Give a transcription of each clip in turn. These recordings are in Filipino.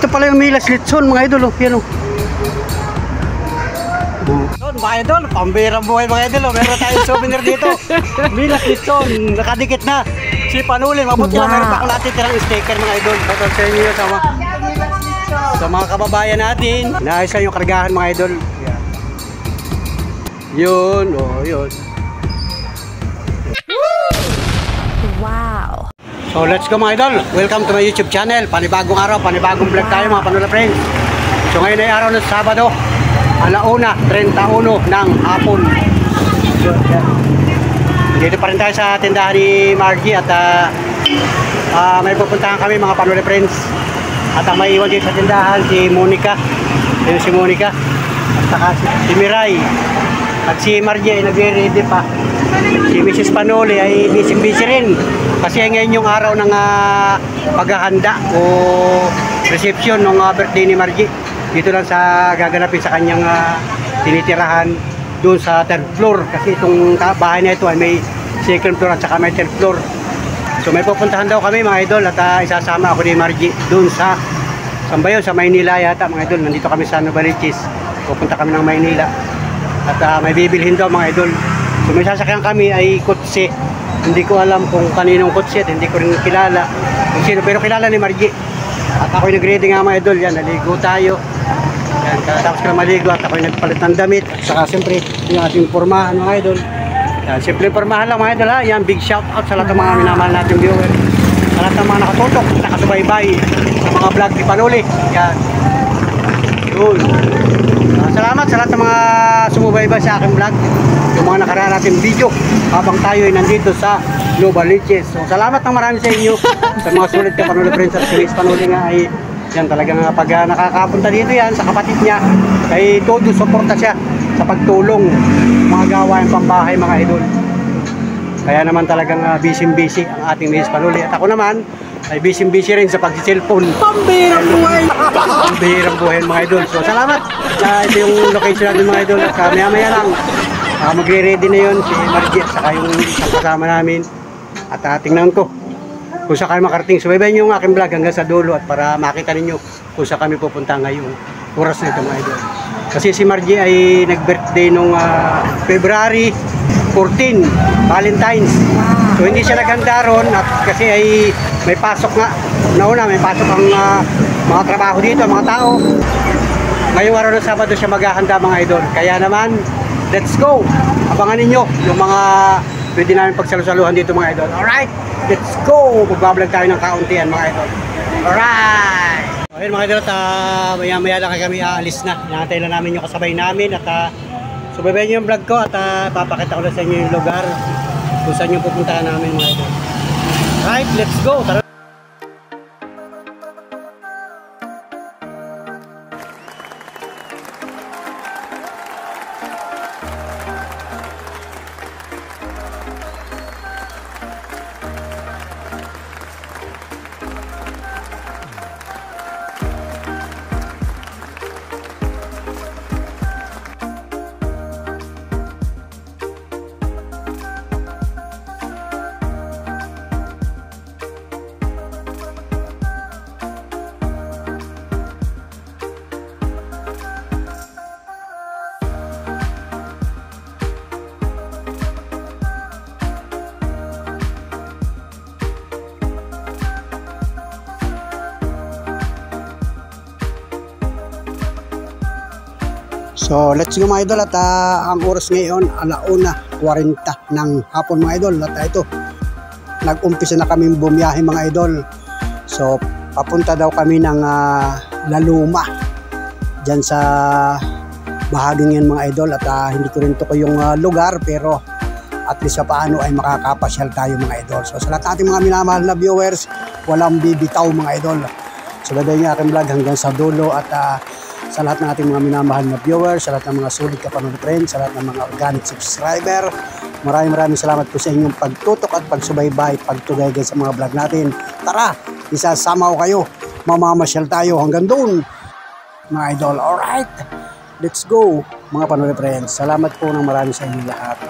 ito pala yung Milas Litson mga idol. Yan o. Doon mga idol, pambirang buhay mga idol. Meron tayong souvenir dito. Milas Litson, nakadikit na. Si Panuli, mabuti na meron pa akong natitirang sticker mga idol. Ito sa inyo sa mga kababayan natin. Naayos lang yung kargahan mga idol. Yan. Yun, yun. Wow. So let's go mga idol. Welcome to my YouTube channel. Panibagong araw, panibagong vlog tayo mga Panula friends. So ngayon ay araw ng Sabado, 1:31 ng hapon. So, yan. Dito pa rin tayo sa tindahan ni Margie at may pupuntahan kami mga Panula friends. At ang may iwan dito sa tindahan si Monica. Yun si Monica. At saka si Miray. At si Margie ay nagre-ready pa. Si Mrs. Panuli ay busy rin. Kasi ngayon yung araw ng paghahanda o reception ng birthday ni Margie. Dito lang sa gaganapin sa kanyang tinitirahan doon sa third floor. Kasi itong bahay na ito ay may second floor at saka may third floor. So may pupuntahan daw kami mga idol at isasama ako ni Margie doon sa Sambayon, sa Maynila yata mga idol. Nandito kami sa Novaliches. Pupunta kami ng Maynila. At may bibilhin daw mga idol. So may sasakyan kami ay kotse. Hindi ko alam kung kaninong kotse at hindi ko rin kilala kung sino, pero kilala ni Margie. At ako'y nag-ready nga mga idol. Yan, naligo tayo. Yan, tapos ko na maligo at ako'y nagpalit ng damit. At saka siyempre yung ating pormahan mga idol. Yan, simple pormahan lang mga idol ha. Yan, big shout out sa lahat ng mga minamahal natin viewer. Sa lahat ng mga nakatutok, nakasubaybay sa mga vlog ni Panuli. Yan. Yun. Salamat sa lahat ng mga sumubaybay sa aking vlog. Yung mga nakaraan natin video habang tayo ay nandito sa Novaliches. So salamat ng marami sa inyo sa mga sulit ka Panuli friends at si Miss Panuli nga ay yan talagang pag nakakapunta dito yan sa kapatid niya ay todo suporta siya sa pagtulong mga gawain pambahay mga idol. Kaya naman talagang busy ang ating Miss Panuli at ako naman ay busy rin sa pag-cellphone. Pambihirang buhay! Pambihirang buhay mga idol. So salamat. Ito yung location natin mga idol. At maya lang magre-ready na yun si Margie at saka yung isang kasama namin. At tingnan ko kung saan kayo makarating. Subaybayin nyo yung aking vlog hanggang sa dulo at para makita ninyo kung saan kami pupunta ngayong oras na ito mga idol. Kasi si Margie ay nag-birthday nung February 14, Valentine's. So hindi siya naghanda ron at kasi ay may pasok nga. Nauna may pasok ang mga trabaho dito, mga tao. Ngayong araw ng Sabado siya maghahanda mga idol. Kaya naman, let's go! Abangan ninyo yung mga pwede namin pagsalusaluhan dito mga idol. Alright, let's go! Magbablog tayo ng kauntian mga idol. Alright! Okay mga idol, maya lang kami aalis na. Hinahantay lang namin yung kasabay namin at subaybayan nyo yung vlog ko at papakita ko lang sa inyo yung lugar kung saan yung pupuntahan namin mga idol. Alright, let's go! Tara! So let's go mga idol at ang oras ngayon 1:40 ng hapon mga idol at ito nag-umpisa na kami bumiyahe mga idol. So papunta daw kami ng Laluma dyan sa bahaging yan mga idol at hindi ko rin to ko yung lugar pero at least sa paano ay makakapasyal tayo mga idol. So sa lahat natin mga minamahal na viewers, walang bibitaw mga idol. So babayin niyo aking vlog hanggang sa dulo at sa lahat ng ating mga minamahal na viewers, sa lahat ng mga sulit ka Panuli friends, sa lahat ng mga organic subscriber, maraming salamat po sa inyong pagtutok at pagsubaybay, pagtugay sa mga vlog natin. Tara, isasama ko kayo, mamamasyal tayo hanggang doon mga idol. Alright, let's go mga Panuli friends. Salamat po ng marami sa inyong lahat.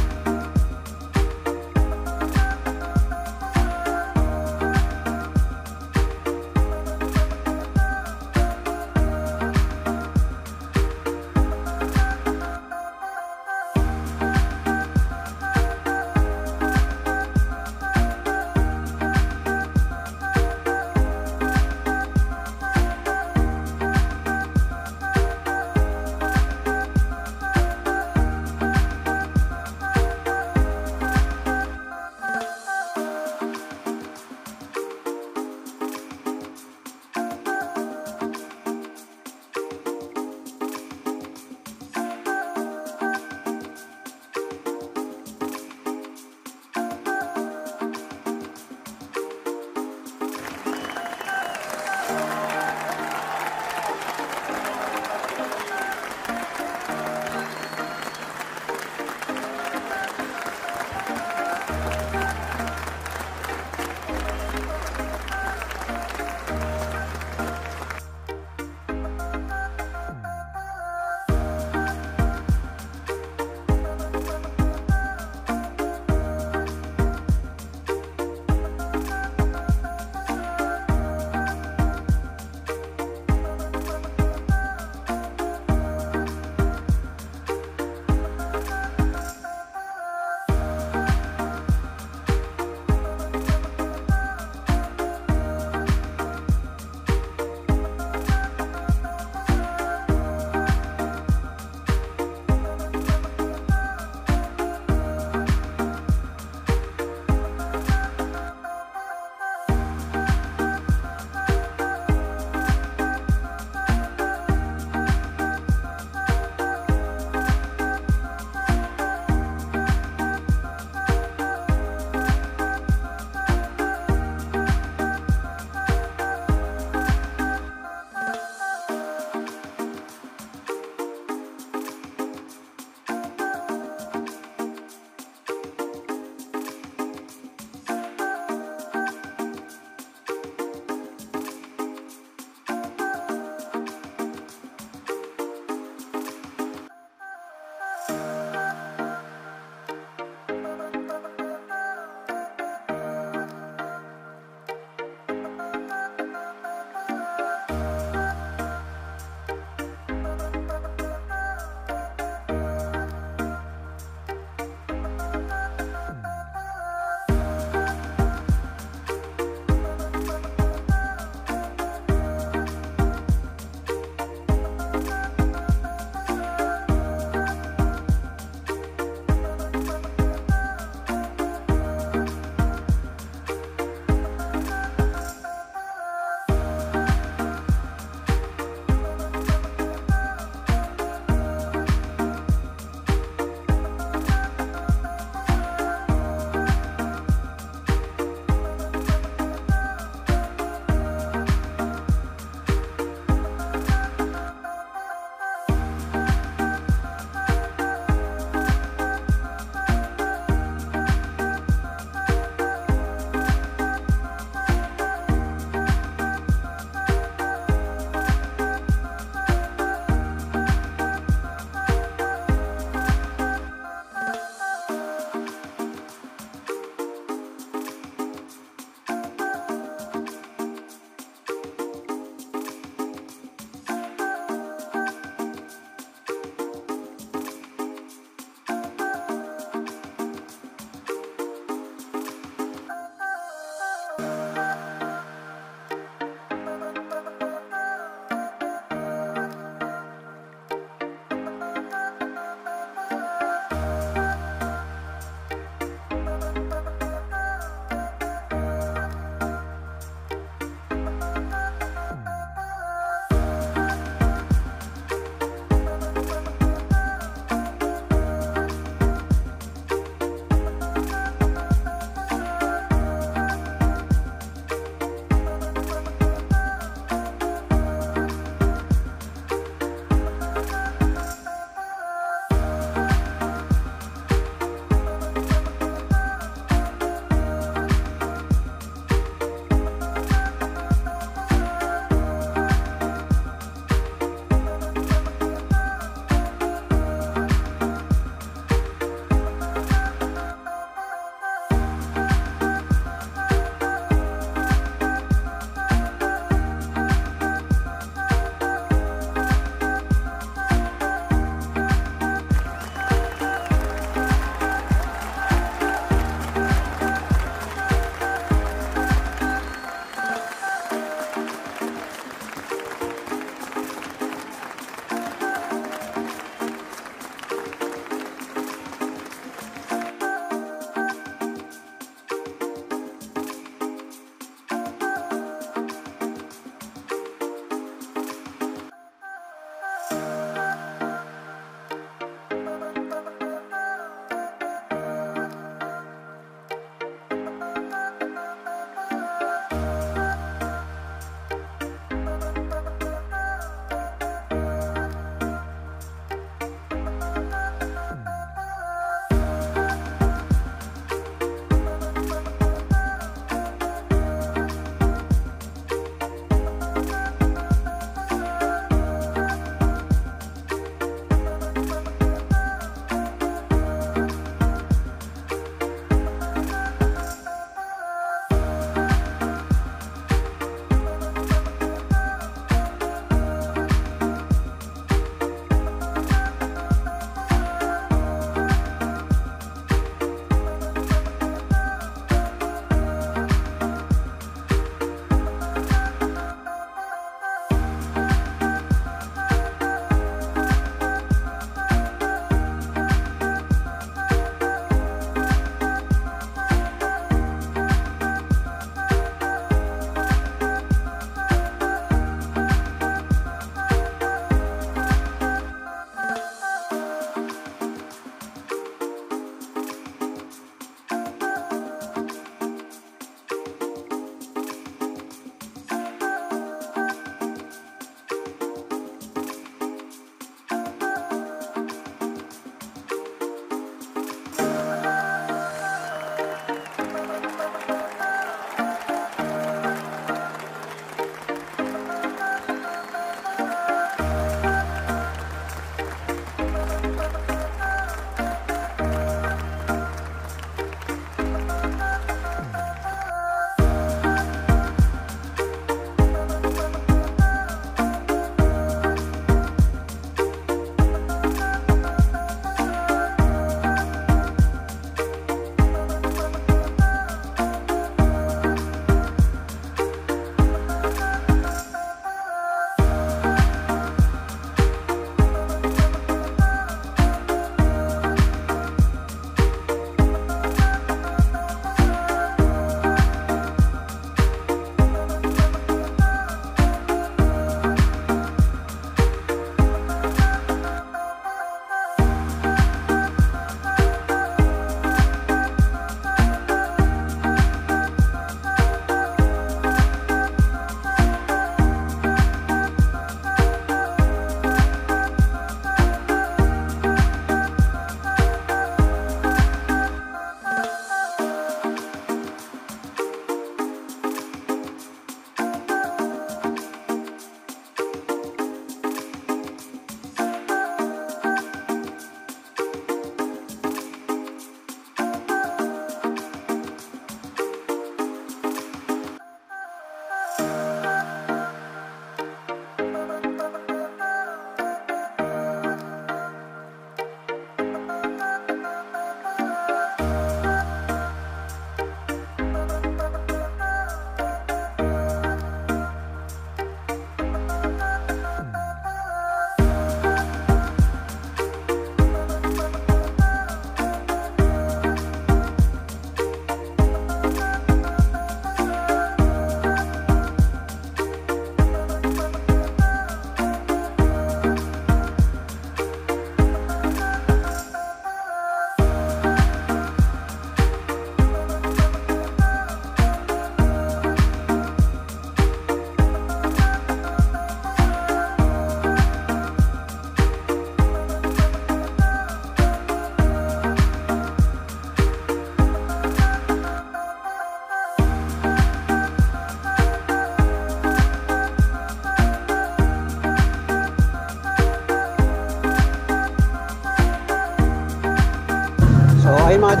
Ayun mga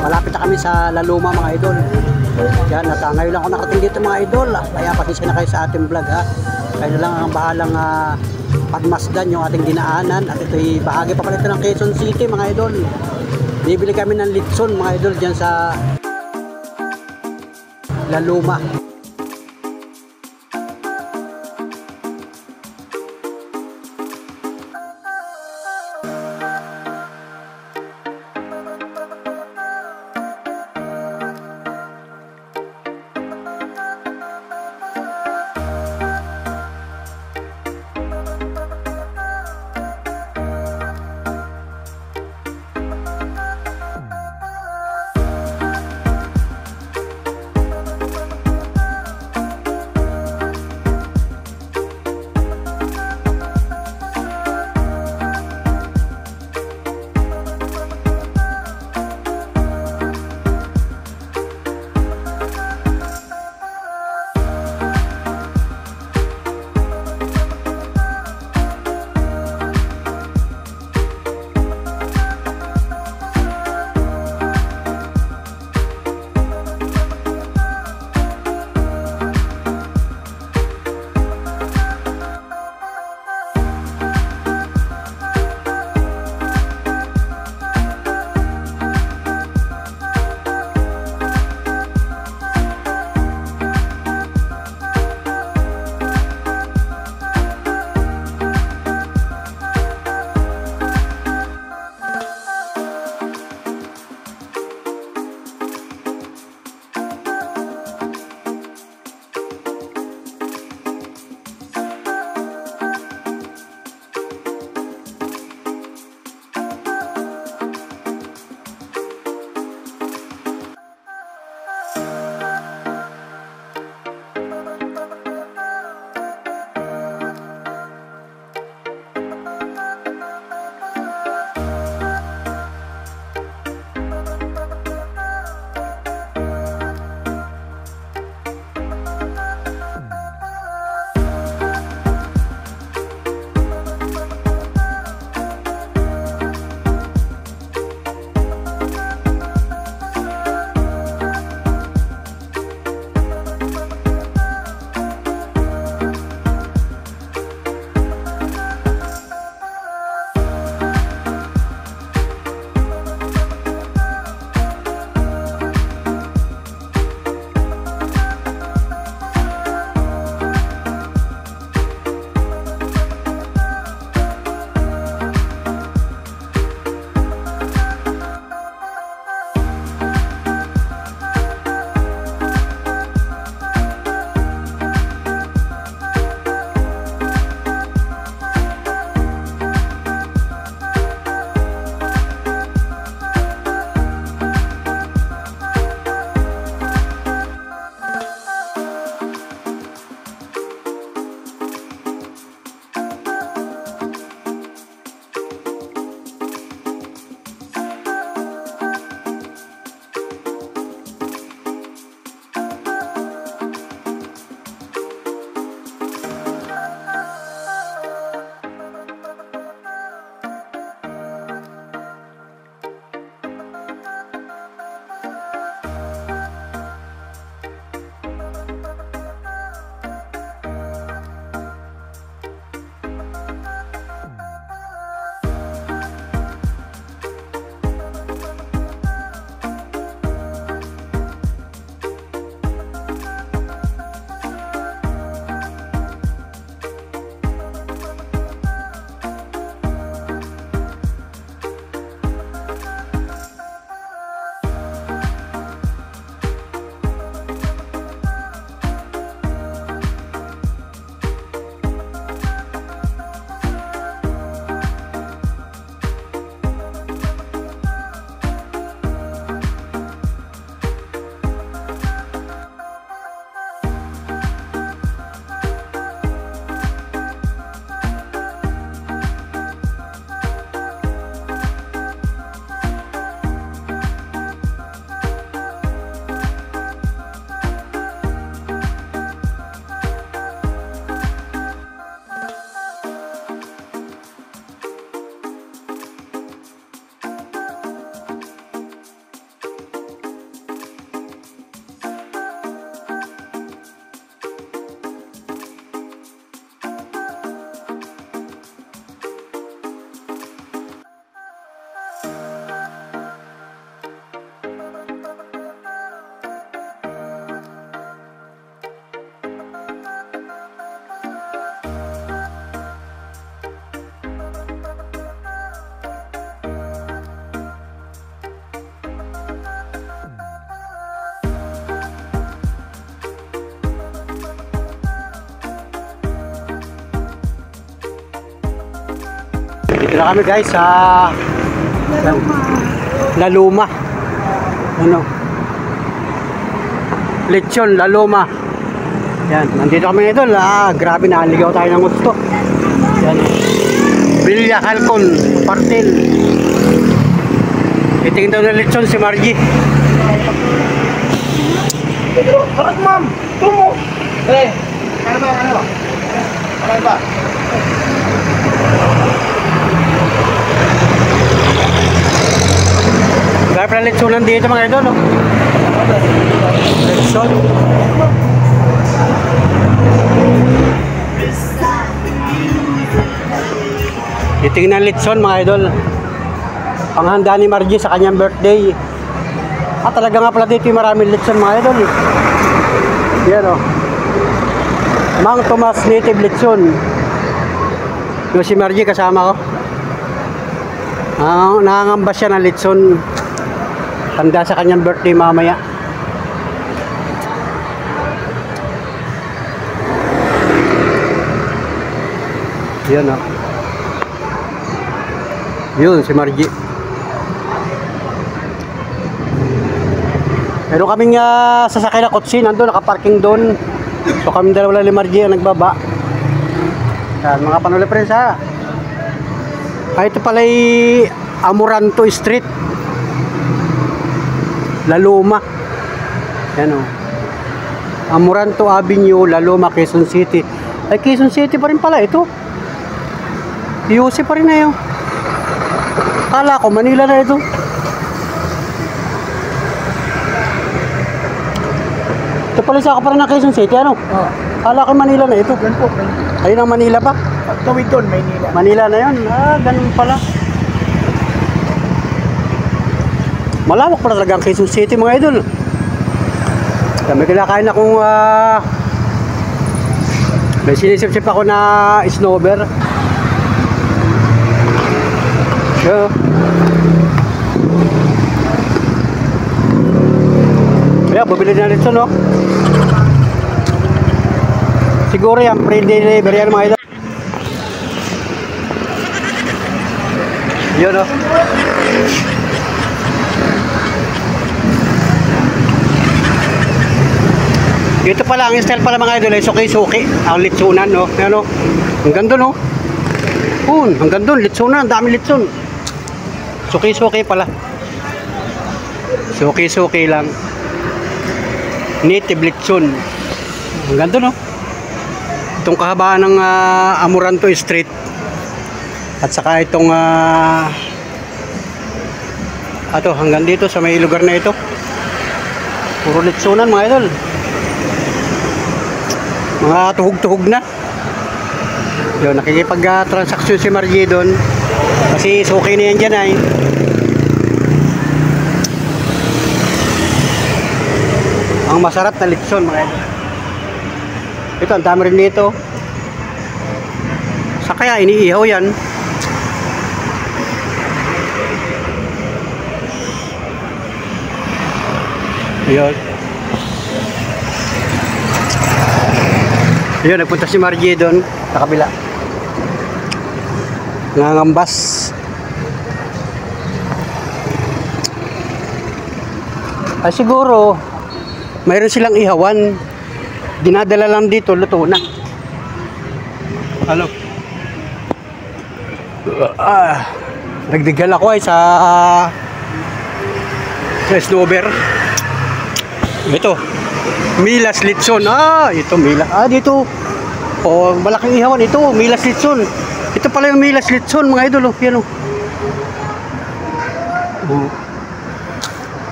malapit na kami sa La Luma mga idol. Yan, at ngayon lang ako nakarating dito mga idol. Kaya pasensya na kayo sa ating vlog ha. Kayo lang ang bahalang pagmasdan yung ating dinaanan. At ito'y bahagi pa pala ito ng Quezon City mga idol. Bibili kami ng litson mga idol dyan sa La Luma. Dito na kami guys sa La Luma. Ano? Lechon La Luma. Yan, nandito kami idol. Grabe, naligaw tayo ng gusto. Yan. Bilya Halcon, Partil. Itingin daw na lechon si Margie. Bakit ma'am? Tumo! Ano ba? Ano ba? Gaya pala lechonan dito mga idol, no? Lechon. Itingnan lechon mga idol. Panghanda ni Margie sa kanyang birthday. Talaga nga pala dito yung maraming lechon mga idol. Yan o. Mang Tomas Native Lechon. Yung si Margie kasama ko. Nangangamba siya ng lechon. Handa sa kanyang birthday mamaya. Yan o. Yun si Margie. Meron kaming sasakay na kotse, nandun, nakaparking doon. So kami dalawa lang ni Margie ang nagbaba. Yan, mga panuli friends ha. Ito pala ay Amoranto Street, La Luma. Yan o. Amoranto Avenue, La Luma, Quezon City. Ay, Quezon City pa rin pala ito. UC pa rin na yun. Kala ko Manila na ito. Ito pala sa pa rin ng Quezon City, ano? Oo. Kala ko Manila na ito. Yan po. Ayun ang Manila pa? Tawid doon, Maynila. Manila na yun. Ganun pala. Malawak pala talaga ang Quezon City mga idol. May kinakain akong may sinisip-sip ako na snowber. So, kaya bumili na rin ito, no? Siguro yan, pre-delivery yan mga idol. Yun, no? Dito pala, ang style pala mga idol ay suki-suki. Ang litsunan, no? Ano? Ang ganda, no? Ang ganda, litsunan. Ang dami litsun. Suki-suki pala. Suki-suki lang. Native litsun. Ang ganda, no? Itong kahabaan ng Amoranto Street. At saka itong hanggang dito sa may lugar na ito. Puro litsunan mga idol. Mga tuhog-tuhog na. Yun, nakikipag-transaksyon si Margie doon. Kasi suki na yan dyan ay. Ang masarap na litson mga idol. Ito, ang dami rin dito. Sa kaya iniihaw yan. Yun. Ayun, nagpunta si Margie doon sa kabila. Nangangambas. Ay siguro mayroon silang ihawan. Dinadala lang dito, luto na. Ano? Nagdigal ako ay sa snowber. Ito. Milas Litson. Ito Milas. Dito. Malaking ihawan ito. Milas Litson. Ito pala yung Milas Litson mga idol. Yan o.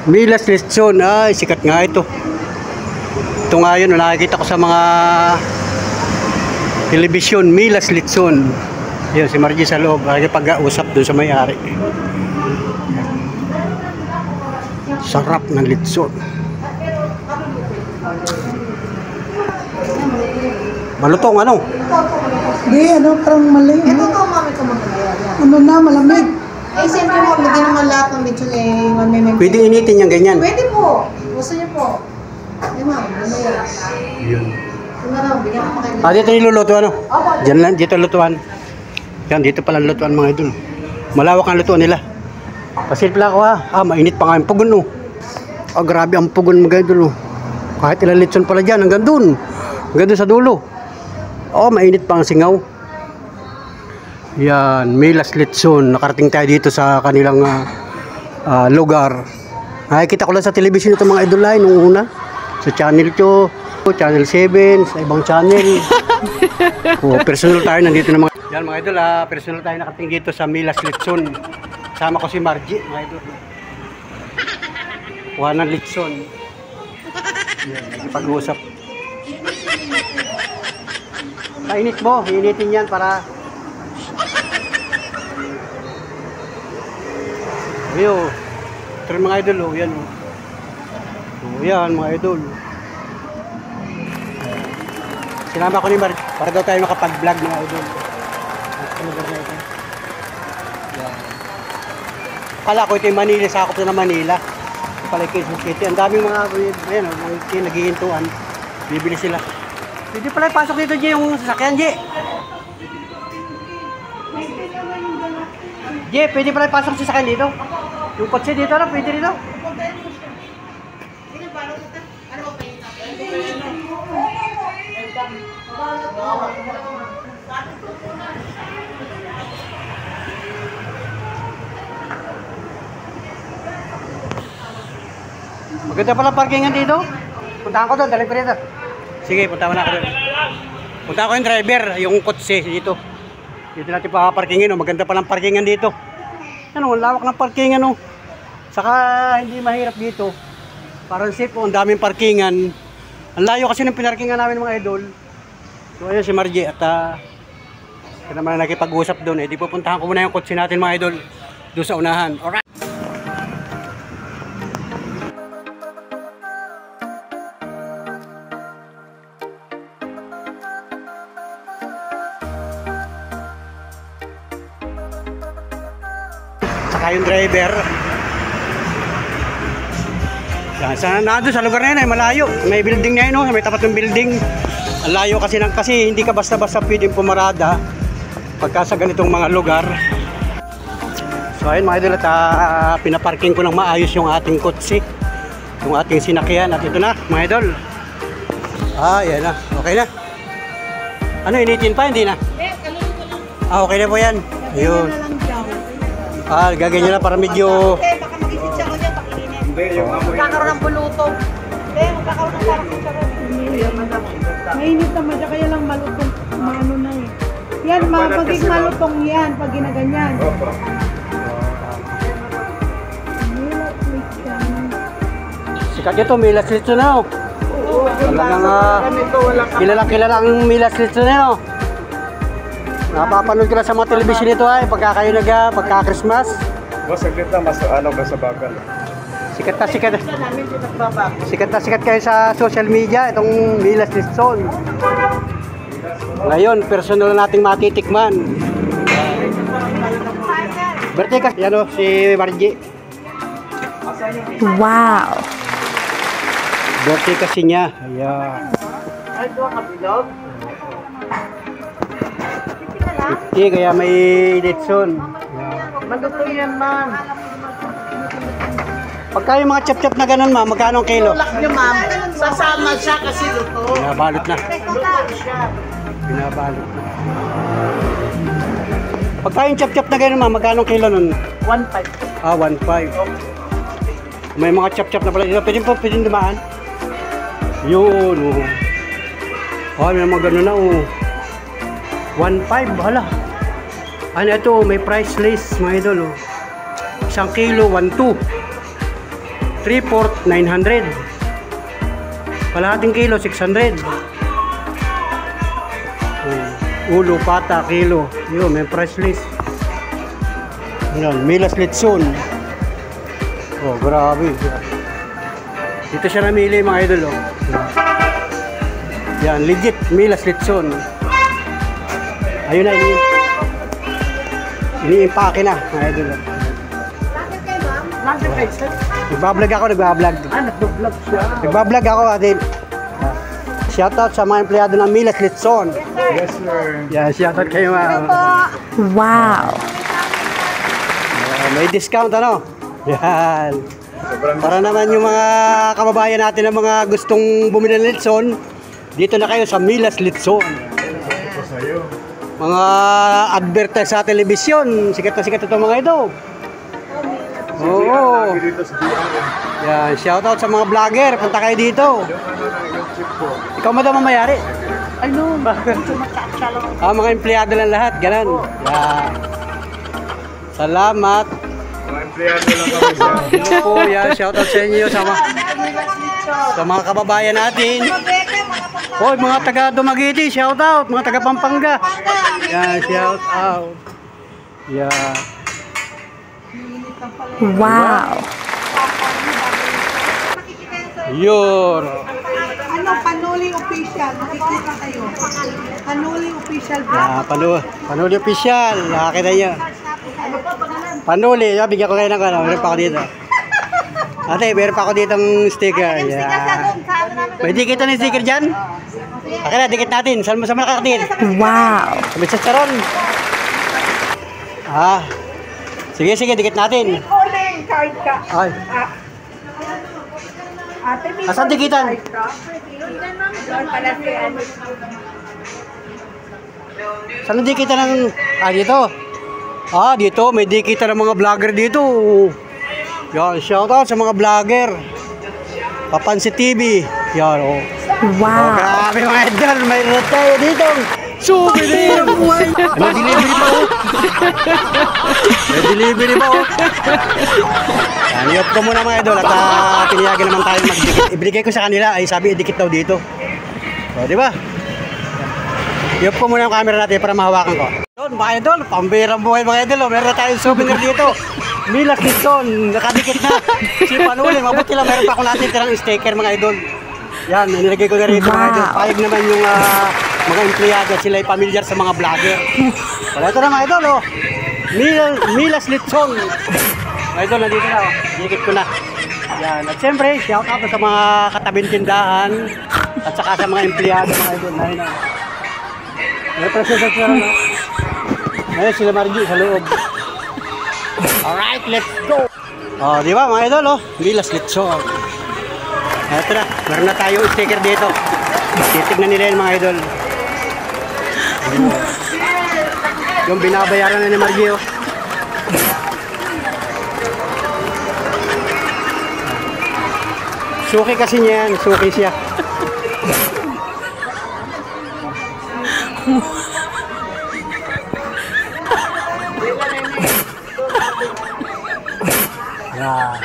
Milas Litson. Sikat nga ito. Ito nga yun. Nakikita ko sa mga telebisyon. Milas Litson. Yan si Margie sa loob. Pag-usap doon sa may-ari. Sarap ng Litson. Malutong ano? Hindi, parang mali. Ito to, mami ko magkakaya. Ano na, malamig. Siyempre mo, hindi naman lahat ng lechon may Pwede initin yung ganyan. Pwede po. Gusto niyo po. Ay ma'am, ano yan? Yun. Ano na, bigyan ko kayo. Dito nilulutuan ano? Opo. Diyan lang, dito lutuan. Yan, dito pala lutuan mga idol. Malawak ang luto nila. Pasilip lang ako ha. Mainit pa nga yung pugon oh. Grabe ang pugon mga idol oh. Kahit ilang litson pala dyan, hanggang dun. Hanggang dun sa dulo. Mainit pa ang singaw. Yan, Milas Litson. Nakarating tayo dito sa kanilang lugar. Nakikita ko lang sa television ito mga idol nung una. Sa channel 2, channel 7, sa ibang channel. Personal tayo, nandito na mga... Yan mga idol, personal tayo nakarating dito sa Milas Litson. Kasama ko si Margie, mga idol. Kuha ng Litson. Yan, nagipag-uusap. Kainit mo, initin yan para... Ayo, ito mga idol, yan. Yan mga idol. Sinama ko ni Mar para daw tayo makapag-vlog mga idol. Akala ko ito yung Manila, sakop na Manila. Pala Quezon City. Ang daming mga naghihintuan. Bibili sila. Pwede pala ipasok dito G yung sasakyan G. G, pwede pala ipasok sa sasakyan dito. Yung kotse dito na, pwede dito. Maganda pala parkingan dito. Puntahan ko doon, daling ko dito. Sige, puntahan na ako doon. Puntahan ko yung driver, yung kotse dito. Dito natin paparkingin, maganda palang parkingan dito. Ano, lawak ng parkingan oh. Saka hindi mahirap dito. Parang safe po, ang daming parkingan. Ang layo kasi ng pinarkingan namin mga idol. So ayun si Margie at kaya naman nakipag-usap doon. Di pupuntahan ko muna yung kotse natin mga idol doon sa unahan. Alright. Saka yung driver. Yan, nandun sa lugar na yun ay malayo. May building na yun, no? May tapat ng building. Ang layo kasi hindi ka basta-basta pwedeng pumarada pagka sa ganitong mga lugar. So ayun mga idol, at pinaparking ko ng maayos yung ating kotse, yung ating sinakyan. At ito na mga idol. Yan na, okay na. Ano, initin pa? Hindi na? Okay na po yan. Ayun. Gaganyan na para medyo... Baka mag-isip siya ko dyan, pakilinin. Magkakaroon ng bulutong. Magkakaroon ng parang kutsara. Mainit naman siya, kaya lang malutong, maano na eh. Yan, magiging malutong yan, pag ginaganyan. Sikat ito, Milas Litson na oh. Talagang kilala ang Milas Litson na oh. Napapanood ko lang sa mga television nito ay pagka kayo pagka-Christmas. Boss, saglit lang, mas ano ba sa bagal? Sikat na sikat kayo sa social media, itong Milas Litson. Ngayon, personal nating matitikman. Birthday kasi, yan o, si Margie. Wow! Birthday kasi niya. Ayan. Kaya may Litson. Maluto yan, ma'am. Pagka yung mga chop-chop na ganun, ma'am, magkano ang kilo? Tulak nyo, ma'am. Sasama siya kasi luto. Binabalot na. Luto siya. Binabalot na. Pagka yung chop-chop na ganun, ma'am, magkano ang kilo nun? 1.5. 1.5. May mga chop-chop na pala dito. Pwedeng dumaan. Yun, oh. May mga ganun na, oh. 1.5, hala. Ano ito, may price list, mga idol, oh. 1 kilo, 1.2. 3/4, 900. Kalahating kilo, 600. Ulo, pata, kilo. Yun, may price list. Yan, Milas Litson. Oh, grabe. Dito siya namili, mga idol, oh. Yan, legit, Milas Litson. Ayun na, ini-impake na, mga idol. Nagbablog ako, nagbablog. Nag-vlog siya. Nagbablog ako, atin. Shoutout sa mga empleyado ng Milas Litson. Yes, sir. Yan, shoutout kayo, mga. Wow! May discount ano? Yan. Para naman yung mga kababayan natin na mga gustong bumili ng litson, dito na kayo sa Milas Litson. Mga advertise sa telebisyon, sikat na sikat ito mga ito. Oo. Yan, shoutout sa mga vlogger, punta kayo dito. Ikaw madam ang mayari. Ay no, Mga empleyado lang lahat, ganun. Yan. Salamat. Mga empleyado lang kami sa... Hello po, yan, shoutout sa inyo sa mga kababayan natin. Hoy, mga taga Dumaguete, shoutout. Mga taga Pampanga. Yan, shoutout. Yan. Wow. Yun. Ano, Panuli Official. Makikita kayo. Panuli Official Vlog. Panuli official. Nakakita nyo. Panuli. Bigyan ko kayo ng ano. Meron pa ako dito. Ate, meron pa ako ditong sticker. Yan. May dikit na sticker dyan? Okay na, dikit natin. Saan mo nakakatin? Wow. Sabi sa charon. Sige, dikit natin. Calling card ka. Ay. Ate, may Asan dikitan? doon pala si ano. Saan dikitan ng... dito. Dito. May dikitan ng mga vlogger dito. Yan, shoutout sa mga vlogger. Papansi TV. Yan, oh. Wow. Grabe mga idol. Mayroon tayo dito. Souvenir! May delivery pa, oh. May delivery pa, oh. Yan, ko muna mga idol. At tiniyagan naman tayo magdikit. Ibigay ko sa kanila. Ay sabi, idikit daw dito. O, di ba? Iyop ko muna yung camera natin para mahawakan ko. Doon, mga idol. Pambirang buhay mga idol. Meron tayong souvenir dito. Milas Litson. Nakadikit na. Si Panuli. Mabuti lang. Meron pa akong natin tirang sticker mga idol. Yan, nilagay ko na rito mga idol. Payag naman yung mga empleyado. Sila ay pamilyar sa mga vlogger. Pero ito na mga idol, oh. Milas Litson. Mga idol, nandito na, oh. Dikit ko na. Yan. At siyempre, shout out sa mga katabing tindahan. At saka sa mga empleyado mga idol. May presensya sila, no? Ngayon sila Margie sa loob. Alright, let's go! Di ba mga idol, oh? Milas Litson. Ito na, meron na tayong sticker dito. Titignan nila yung mga idol. Yung binabayaran na ni Margie, oh. Suki kasi niya yan, suki siya.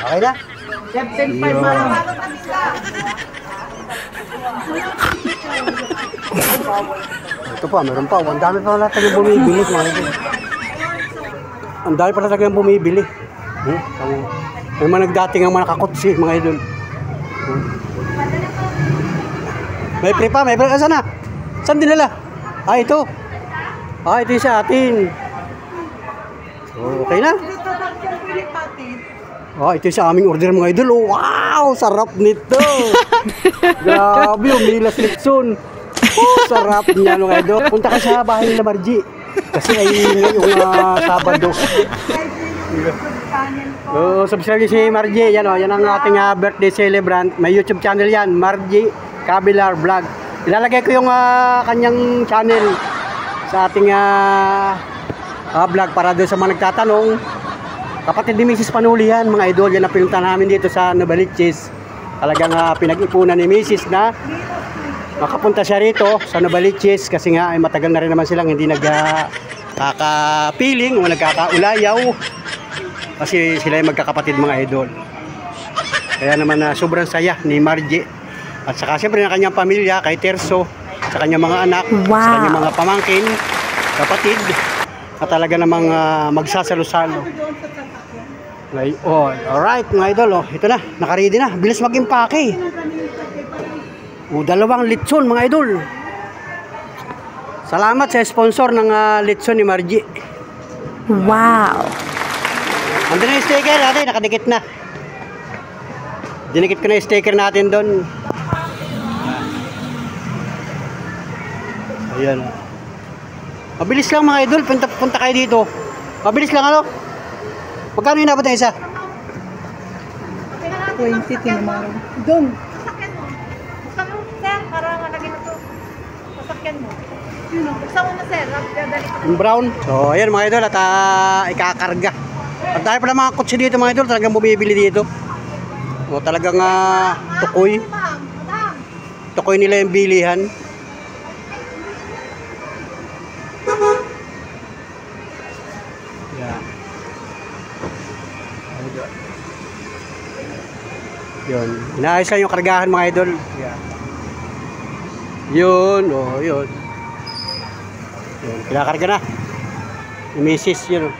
Okay na? Ito pa, meron pa. Ang dami pa talagang bumibili. Ang dami pa talagang bumibili. May mga nagdating ang mga nakakotsi, mga idol. May pre pa, may pre. Saan na? Saan dinala? Ito. Ito yung sa atin. Okay na? Ito yung sa aming order mga idol. Oh, wow! Sarap nito! Grabe yung Milas Litson. Sarap niya mga idol. Punta ka sa bahay nila Margie. Kasi ay ngayong Sabado. Subscribe si Margie. Yan ang ating birthday celebrant. May YouTube channel yan. Margie Cabilar Vlog. Ilalagay ko yung kanyang channel sa ating vlog para doon sa mga nagtatanong. Kapatid ni Mrs. Panuli yan, mga idol. Yan ang pinunta namin dito sa Novaliches. Talagang pinag-ipunan ni Mrs. na makapunta siya rito sa Novaliches kasi nga ay matagal na rin naman silang hindi nagkakapiling o nagkakaulayaw kasi sila ay magkakapatid mga idol. Kaya naman sobrang saya ni Margie at saka siyempre ng kanyang pamilya kay Terso, sa kanyang mga anak, sa kanyang mga pamangkin, kapatid at talaga namang magsasalo-salo. Alright mga idol, ito na, nakaready na, bilis mag-impake. Dalawang litson mga idol. Salamat sa sponsor ng litson ni Margie. Wow. Andun na yung sticker natin, nakadikit na. Dinikit ko na yung sticker natin doon. Ayan. Mabilis lang mga idol, punta kayo dito. Mabilis lang ano? Magkano inabot na isa? 20 tinamaro. Doon. Sasakyan mo. Buksan mo, sir, para malagyan na to. Sasakyan mo. Yun o, buksan mo na, sir. Dadali ko. Yung brown. So, ayan mga idol, at ikakarga. At dahil pala mga kotse dito mga idol, talagang bumibili dito. O, talagang tukoy. Madam. Tukoy nila yung bilihan. Yan. Idol. Yun. Inaayos lang yung kargahan mga idol. Yan. Yun. O, yun. Yun. Kinakarga na. Yung misis yun.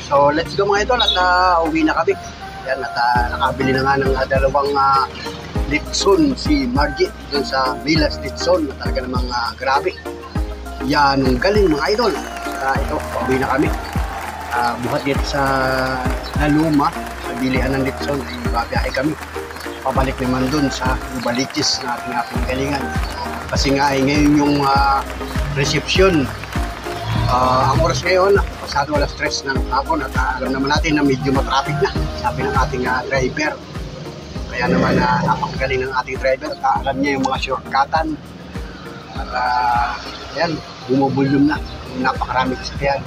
So let's go mga idol at uwi na kami. Yan at nakabili na nga ng dalawang Litson si Margie dun sa Villas Litson na talaga namang grabe. Yan ang galing mga idol. Ito, uwi na kami. Buhat dito sa Luma, sa bilihan ng Litson, ay babiyahe kami. Pabalik naman dun sa Ubaliches na ating galingan. Kasi nga ay ngayon yung reception. Ang oras ngayon, pasado alas 3 ng hapon at alam naman natin na medyo matraffic na, sabi ng ating driver. Kaya naman napakagaling ng ating driver at alam niya yung mga shortcutan. At yan, bumubulyum na, napakarami sasakyan.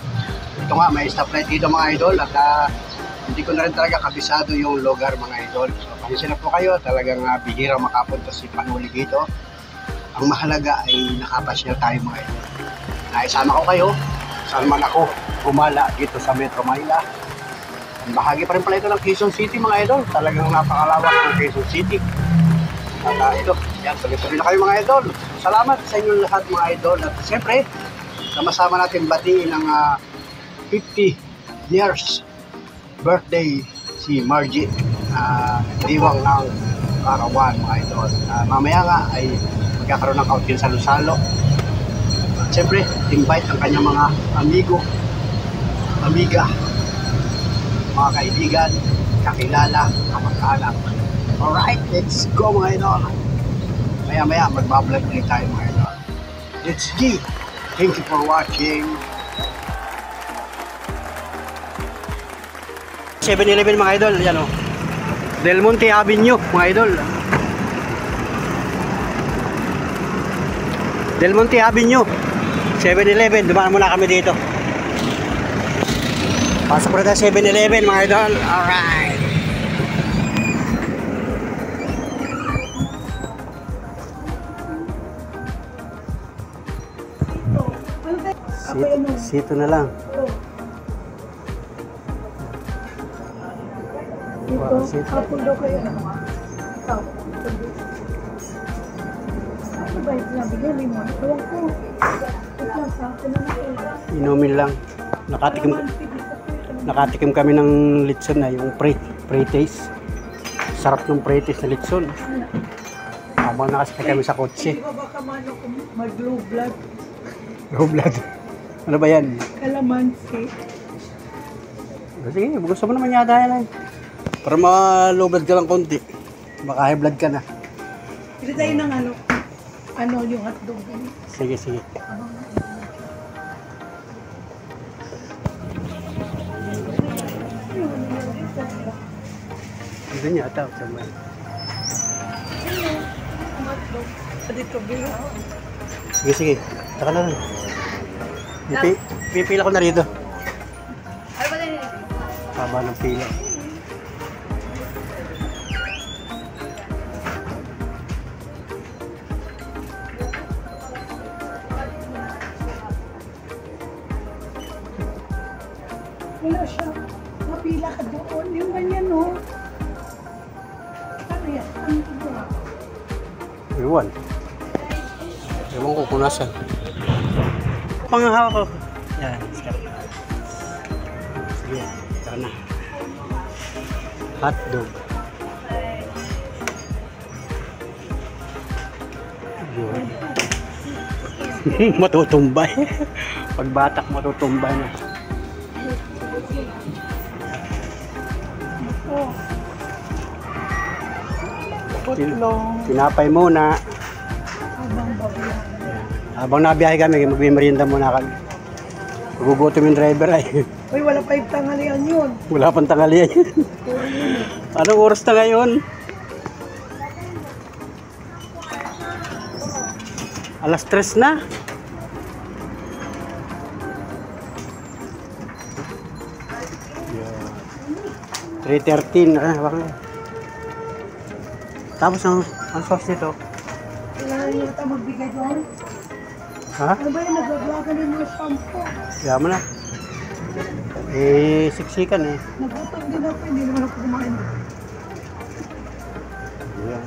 Ito nga, may stoplight dito mga idol at hindi ko na rin talaga kabisado yung lugar mga idol. So, pasensya na po kayo, talagang bihira makapunta si Panuli dito. Ang mahalaga ay nakapasyal tayo mga idol. Naisama ko kayo, saan man ako gumala dito sa Metro Manila. Bahagi pa rin pala ito ng Quezon City mga idol. Talagang napakalawak ng Quezon City. At ito, yan, tuloy-tuloy na kayo mga idol. Salamat sa inyo lahat mga idol. At siyempre, sama-sama natin batiin ang 50 years birthday si Margie. Diwang ng Karawan mga idol. Mamaya nga ay magkakaroon ng kaunting salo-salo. Siyempre, invite ang kanyang mga amigo, amiga, mga kaibigan, kakilala, kamag-anak. Alright, let's go mga idol. Maya-maya, magbablog ulit tayo mga idol. Let's G. Thank you for watching. 7-Eleven mga idol, yan o. Del Monte Avenue mga idol. Del Monte Avenue. 7-Eleven, dumaan muna kami dito. Pasok na tayo 7-Eleven mga idol. Alright. Sito na lang. Ito, hapon daw kayo. Ano ba yung nabigyan? Limon? Tuwang ko. Inumin lang. Nakatikim kami ng litson na yung pre-taste. Sarap ng pre-taste na litson. Habang nakasakay kami sa kotse. Di ba baka mano kung mag-low blood? Low blood. Ano ba yan? Kalamansi. Sige, gusto mo naman yata yan. Para ma-low blood ka lang konti. Baka high blood ka na. Pili tayo ng ano yung hotdog. Sige, sige. Doon niya ata. Dito bilo. Sige, sige. Taka na lang. Pipila ko na rito. Ay, wala nila. Haba ng pila. Wala siya. Mapila ka doon. Yung ganyan, no? Ano yan? Ano ito? Iwan. Ewan ko kung nasan. Pangahawa ko. Yan. Sige. Tara na. Hotdog. Yun. Matutumbay. Pagbatak matutumbay na. Oh. Putlong. Pinapay muna. Habang babiyahe. Habang nabiyahe kami, magmimerienda muna kami. Magugutom yung driver ay. Uy, wala pa yung tanghalian yun. Wala pang tanghalian. Anong oras na ngayon? Alas 3 na. Yeah. 3:13. Bakit? Tapos ang sauce nito. Kailangan nyo ata magbigay doon. Ha? Ano ba yung nagaglagan yung mga shampoo? Kaya mo na. Eh, siksikan eh. Nagutom din ako, hindi naman ako kumain. Yeah.